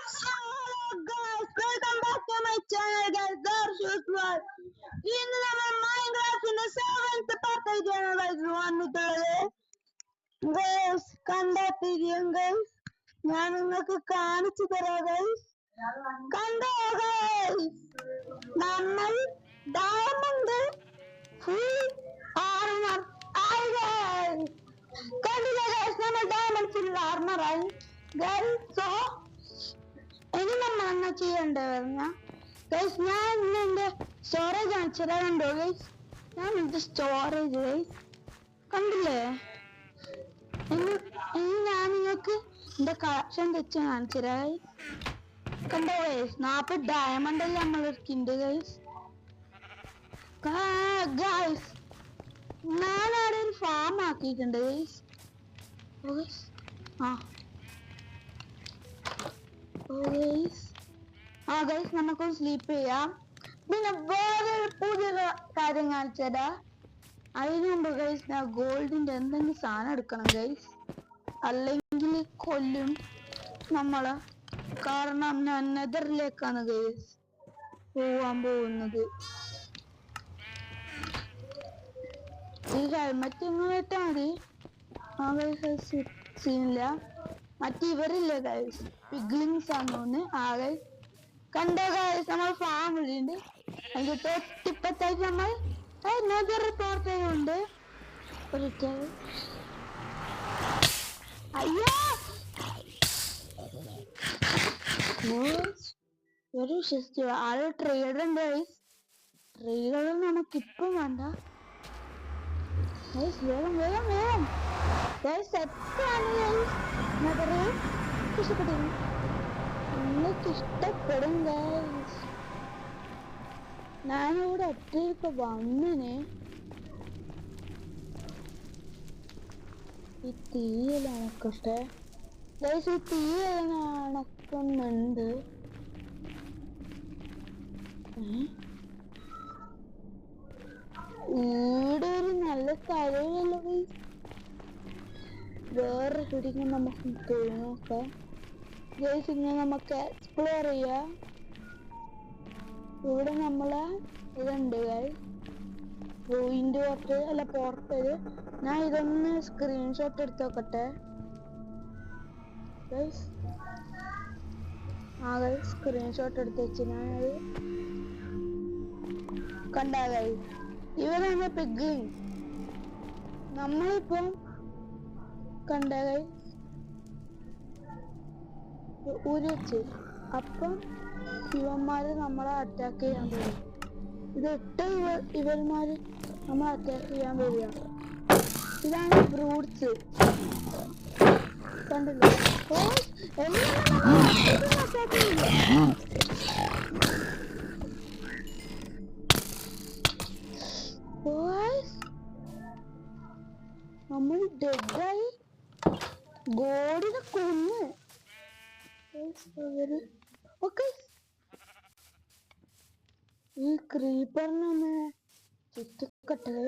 Hello guys, welcome back to my channel guys. Darshuswar. ഇന്ന് നമ്മൾ മൈൻക്രാഫ്റ്റിന്റെ 7th പാർട്ടായിട്ടാണ് guys വന്നിട്ടുള്ളത്. ഗൈസ് കണ്ടെത്തിയിരിക്കും ഗൈസ്. ഞാൻ നിങ്ങൾക്ക് കാണിച്ചു തരാം ഗൈസ്. കണ്ടോ ഗൈസ്, നമ്മൾ ഡയമണ്ട് ഫുൾ ആർമർ ആയി ഗൈസ്. കണ്ടില്ലേ ഗൈസ്, നമ്മൾ ഡയമണ്ട് ഫുൾ ആർമർ ആയി ഗൈസ്. സോ ഇനി നമ്മൾ എന്നാ ചെയ്യേണ്ടത് ഗൈസ്, ഞാൻ ഇന്ന് എന്റെ സ്റ്റോറേജ് കാണിച്ചതാ. കണ്ടോ ഗൈസ്, ഞാൻ എന്റെ സ്റ്റോറേജ് ഗൈസ് കണ്ടില്ലേ. ഇനി ഞാൻ നിങ്ങൾക്ക് എന്റെ കളക്ഷൻ വെച്ച് കാണിച്ചതാ. കണ്ടോ ഗൈസ്, 40 ഡയമണ്ട് അല്ലേ നമ്മൾ എടുക്കുന്നുണ്ട് ഗൈസ്. ഗൈസ് ഞാനവിടെ ഒരു ഫാം ആക്കിയിട്ടുണ്ട് ഗൈസ്. ഗൈസ് നമുക്കൊന്ന് സ്ലീപ്പ് ചെയ്യാം. പിന്നെ വേറെ പുതിയ കാര്യം കാണിച്ചതാ. അതിന് മുമ്പ് ഗൈസ് ഞാൻ ഗോൾഡിന്റെ എന്തെങ്കിലും സാധനം എടുക്കണം ഗൈസ്, അല്ലെങ്കിൽ കൊല്ലും നമ്മളെ. കാരണം ഞാൻ നെതറിലേക്കാണ് ഗൈസ് പോവാൻ പോകുന്നത്. ഈ ഹെൽമെറ്റ് ഇങ്ങനെ ഇട്ടാ മതി. ഗൈസ് സീനില്ല. മറ്റേ ഇവരില്ലേ ഗൈസ്, പിഗ്ലിങ്സ് ആണെന്ന്. ഗൈസ് കണ്ടോ ഗൈസ്, നമ്മൾ ഫാമിലി ഉണ്ട്. അതിന്റെ തൊട്ടിപ്പത്തായിട്ട് നമ്മൾ നെതർ റിപ്പോർട്ട് ചെയ്യുന്നുണ്ട്. അയ്യോ ഒരു വിശ്വസിച്ചു. ആള് ട്രേഡർ ഉണ്ട് ഗൈസ്. ട്രേഡർ നമുക്കിപ്പം വേണ്ട ഗൈസ്. വേഗം വേഗം വേഗം ഗൈസ്, സെറ്റാണ് ഗൈസ്. നെതറ് ഇഷ്ടപ്പെട്ടു, നിങ്ങൾക്ക് ഇഷ്ടപ്പെടും ഗൈസ്. ഞാനിവിടെ ഒറ്റയ്ക്ക് വന്നിന്. ഈ തീയൽ അണക്കട്ടെ ഗൈസ്, ഈ തീയൽ അണക്കുന്നുണ്ട്. ഇവിടെ ഒരു നല്ല സ്ഥലമല്ലോ ഗൈസ്. വേറെ എവിടെയെങ്കിലും നമുക്ക് പോയി നോക്കാം ഗൈസ്. ഇങ്ങനെ നമുക്ക് എക്സ്പ്ലോർ ചെയ്യാം. ഇവിടെ നമ്മളെ ഇതുണ്ട് ഗൈസ്, റൂയിൻ്റെ പുറത്ത് അല്ല പുറത്തത്. ഞാൻ ഇതൊന്ന് സ്ക്രീൻഷോട്ട് എടുത്ത് നോക്കട്ടെ ഗൈസ്. ഗൈസ് സ്ക്രീൻഷോട്ട് എടുത്ത് വെച്ച് ഞാനത് കണ്ടാ ഗൈസ്. ഇവരാണ് പിഗ്ലിങ്. നമ്മളിപ്പം കണ്ട ഗൈസ് ഊരി വെച്ച്, അപ്പം ഇവന്മാര് നമ്മളെ അറ്റാക്ക് ചെയ്യാൻ വരും. ഇതിട്ട് ഇവന്മാര് നമ്മളെ അറ്റാക്ക് ചെയ്യാൻ വരിക. ഇതാണ് ബ്രൂട്ട്സ്, കണ്ടില്ലേ. നമ്മൾ ഡെഡായി ഗോഡിനെ കൊന്ന്. ഓക്കെ, ഈ ക്രീപ്പറിനൊന്ന് ചുറ്റിക്കട്ടെ,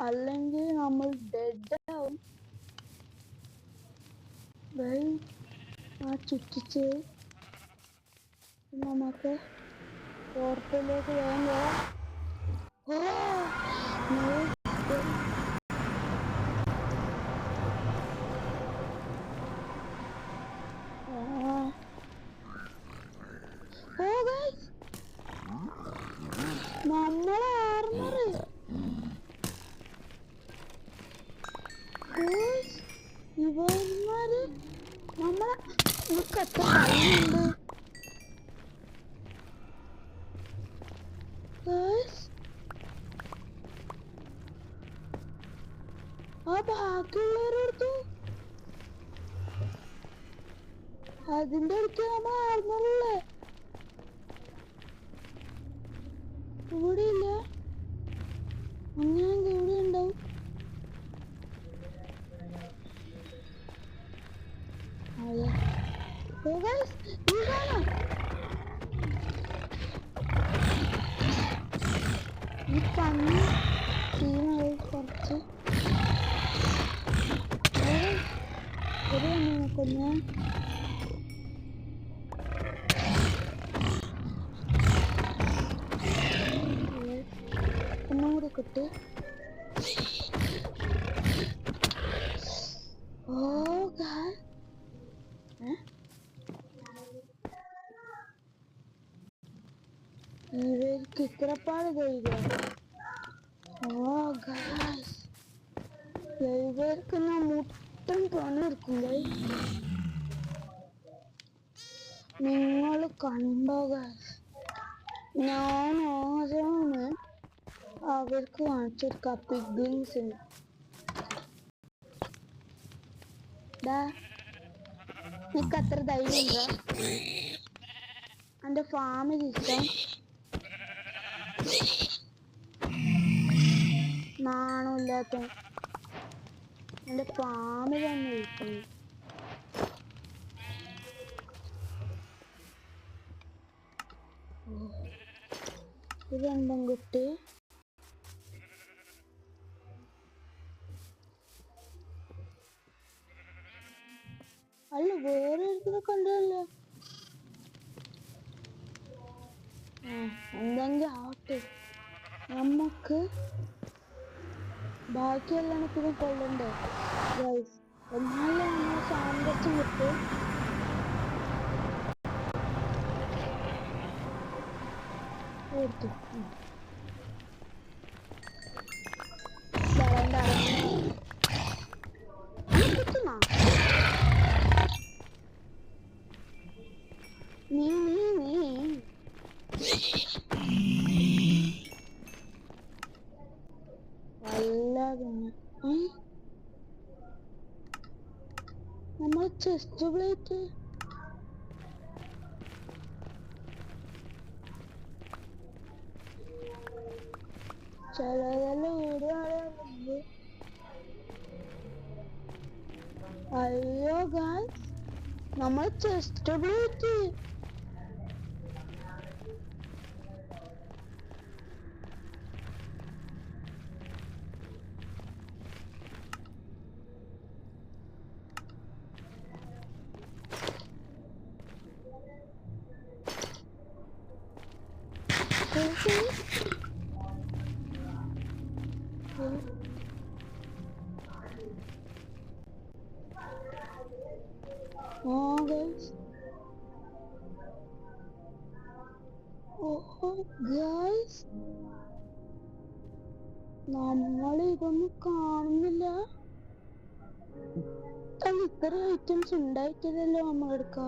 അല്ലെങ്കിൽ നമ്മൾ ഡെഡാവും. ചുറ്റിച്ച് നമുക്ക് പോർട്ടലിലേക്ക് വേണ്ട. നമ്മളെ ആർമറ് ഇവന്മാര് നമ്മളെ കത്ത കളിയുണ്ട്. ബാക്കിയുള്ളവരെടുത്തു അതിന്റെ അടുത്ത് നമ്മൾ ആർമറുള്ളേ. ഇവിടെ ഇല്ല, അങ്ങനെ ഇവിടെ ഉണ്ടാവും. ഈ പന്നി കുറച്ച് ഒരു നോക്കുന്ന ഇട്ട് ഇവർക്ക് ഇത്രപ്പാട് ധൈര്യം. ഇവർക്ക് ഞാൻ മുട്ടൻ പണിയെടുക്കും. നിങ്ങൾ കണ്ടോ ഗൈസ്, ഞാൻ ആരാണ് അവർക്ക് കാണിച്ചെടുക്കാം. പിഗ്ലിങ്സിന് നിനക്ക് അത്ര ധൈര്യം ഉണ്ടോ എന്റെ ഫാമിൽ ഇഷ്ടം? നാണമില്ലാത്ത എന്റെ ഫാമിൽ തന്നെ ഇരിക്കുന്നു. ഇതെന്തും കുട്ടി അല്ല, വേറെ ഒരിക്കലും കണ്ടല്ലോ. എന്തെങ്കിലും ആവട്ടെ, നമുക്ക് ബാക്കിയെല്ലാം പിന്നെ കൊള്ളണ്ടേ ഗൈസ്. എന്നാലും നമ്മൾ സാമ്പത്തികം കിട്ടും. നമ്മൾ ചെസ്റ്റ് പ്ലേറ്റ് ചിലതെല്ലാം വീഡിയോ. അയ്യോ ഗായ്സ്, നമ്മൾ ചെസ്റ്റ് പ്ലേറ്റ് ഗൈസ്, നമ്മൾ ഇതൊന്നും കാണുന്നില്ല. ഇത്ര ഐറ്റംസ് ഉണ്ടായിട്ടില്ലല്ലോ നമ്മളെടുക്ക.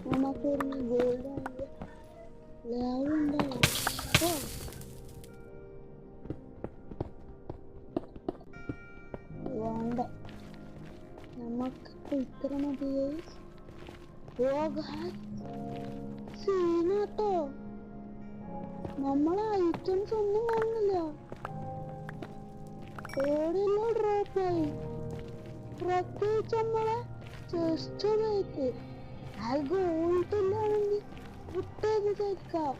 നമുക്കൊരു ഗോൾഡ് ലാവ് ഉണ്ടാവും. വേണ്ട, നമുക്ക് ഇത്ര മതി. സീനാട്ടോ, നമ്മളെ ഐറ്റംസ് ഒന്നും കാണുന്നില്ല. എവിടെയല്ലോ ഡ്രോപ്പായി. പ്രത്യേകിച്ച് നമ്മളെ ചെസ്റ്റ് പ്ലേറ്റ്. ആ ഗോൾഡില്ലാണെങ്കിൽ വിട്ടേക്ക് തയ്ക്കാം.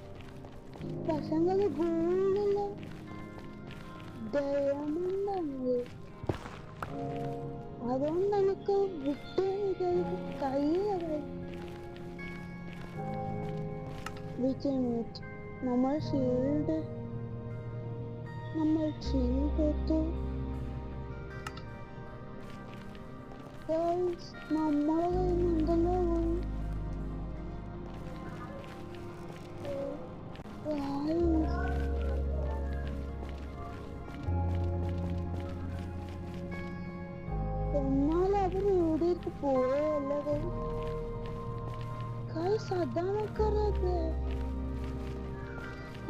പക്ഷെ അത് ഗോൾഡില്ല, ഡയമണ്ടാണ്. അതുകൊണ്ട് എനിക്ക് വിട്ട് കഴിയില്ല. നമ്മൾ ഷീൽഡ് എടുത്തു. നമ്മളെ കയ്യിൽ എന്തെല്ലോ എന്നാൽ അവർ എവിടേക്ക് പോയല്ലേ സദാനക്കറിയാതെ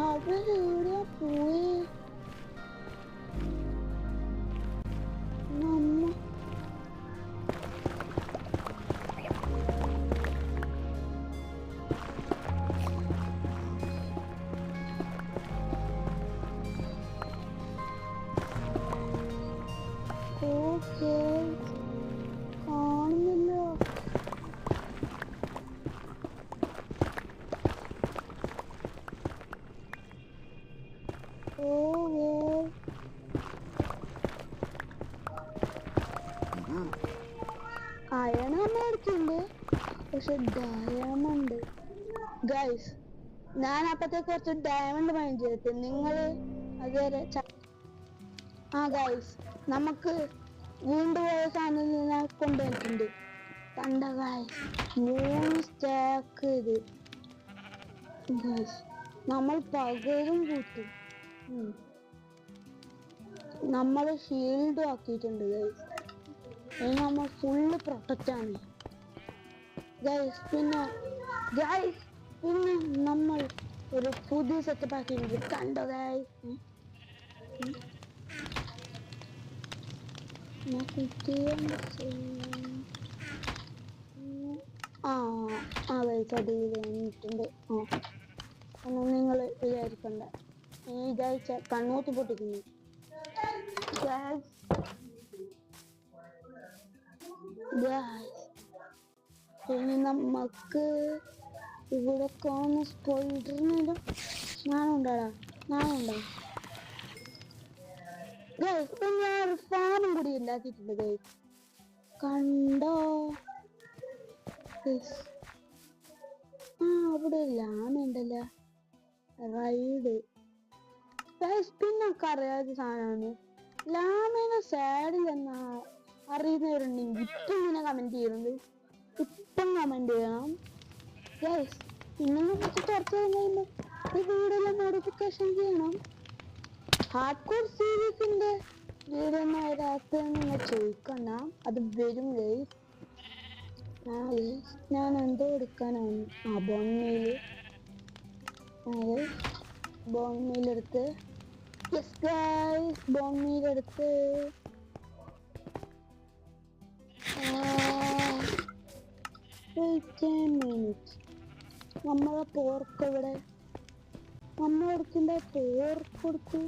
അവരെവിടെയാ പോയേ? കാണുന്നില്ല. അയൺ നമ്മൾ എടുക്കുന്നുണ്ട്, പക്ഷെ ഡയമണ്ട് ഗൈസ് ഞാൻ അപ്പത്തേക്ക് കുറച്ച് ഡയമണ്ട് മൈൻ ചെയ്തിട്ട് നിങ്ങള് അതുവരെ ആ ഗൈസ് നമുക്ക് വീണ്ടും പോയ സാധനം ഞാൻ കൊണ്ടുവന്നിട്ടുണ്ട്. കണ്ട ഗൈസ് 3 സ്റ്റാക്ക് ഇത് ഗൈസ് നമ്മൾ പകലും കൂട്ടും. നമ്മൾ ഷീൽഡും ആക്കിയിട്ടുണ്ട് ഗൈസ്. ഇനി നമ്മൾ ഫുള്ള് പ്രൊട്ടക്റ്റ് ആണ് ഗൈസ്. പിന്നെ നമ്മൾ ഒരു പുതിയ സെറ്റപ്പ് ആക്കിയിട്ടുണ്ട്. കണ്ടോ ഗൈസ്? ഗൈസ് അത് കഴിഞ്ഞിട്ടുണ്ട്. നിങ്ങൾ വിചാരിക്കണ്ട, ഈ വിചാരിച്ച കണ്ണൂത്തി പൊട്ടിക്കുന്നു. പിന്നെ നമുക്ക് ഇവിടെ കാണുന്ന സ്പൈഡറിനും ഞാനുണ്ടാടാ. ഞാൻ ഫാനും കൂടി ഉണ്ടാക്കിയിട്ടുണ്ട് ഗൈസ്. കണ്ടോ? അവിടെ ലാമുണ്ടല്ലോ, റൈഡ്. പിന്നെ അറിയാത്ത സാധനമാണ് ലാമേനെ സാഡിൽ എന്നാ അറിയുന്നവരുണ്ടെങ്കിൽ ഇപ്പം ഇങ്ങനെ കമന്റ് ചെയ്യുന്നുണ്ട്. ഇപ്പം കമന്റ് ചെയ്യണം ഗൈസ്. പിന്നെ നമുക്ക് ചർച്ച ചെയ്യുന്ന ഈ വീഡിയോയിലെ നോട്ടിഫിക്കേഷൻ ചെയ്യണം. ഹാർഡ് കോർ സീരീസിന്റെ വീഡിയോ വരാത്തെന്ന് നിങ്ങൾ ചോദിക്കണ്ട, അത് വരും ഗൈസ്. ഞാൻ എന്തോ എടുക്കാനാണ് ബോൺമീലെടുത്ത് യെസ് ഗൈസ് ബോൺമീലെടുത്ത് നമ്മളെ പോർക്ക് ഇവിടെ നമ്മളെടുക്കുമ്പോ പോർക്ക്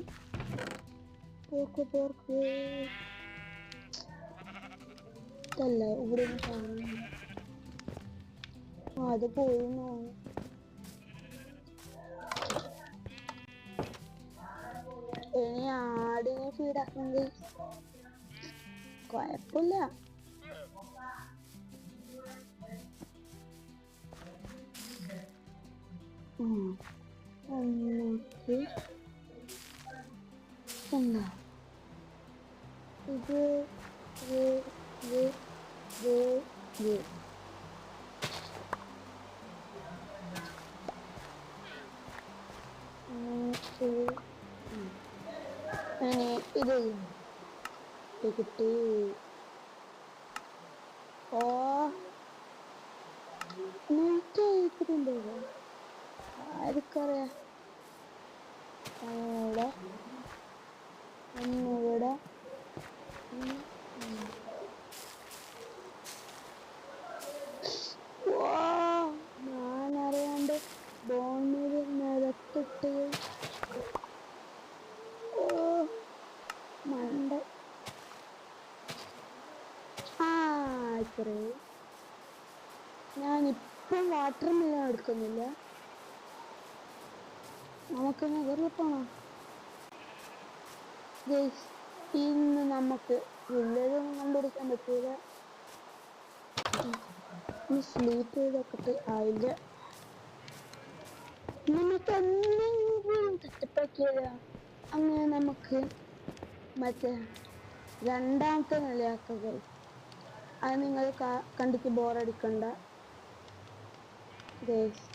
ഇതല്ല ഇവിടെ അത് പോയിരുന്നു. ഇനി ആടിനെ ഫീഡാക്കുന്നത് കുഴപ്പമില്ല. എന്താ ഇത് ഇത് കിട്ടി. ആർക്കറിയാ? ഒന്നിവിടെ ഞാനറിയാണ്ട് ബോണിൽ നിലത്തിട്ട് മണ്ട ഞാനിപ്പം വാട്ടർ മെലൺ എടുക്കുന്നില്ല. നമുക്ക് നെഗറിൽ പോണം ഗൈസ്. ഇന്ന് നമുക്ക് വില്ലതൊന്നും കണ്ടുപിടിക്കാൻ പറ്റൂല. സ്ലീപ്പ് ചെയ്തൊക്കെ ആയില്ല. നമുക്ക് എന്തെങ്കിലും തെറ്റപ്പാക്കിയല്ല. അങ്ങനെ നമുക്ക് മറ്റേ രണ്ടാമത്തെ നിലയാക്കുക. അത് നിങ്ങൾ കണ്ടിട്ട് ബോറടിക്കണ്ട ഗൈസ്.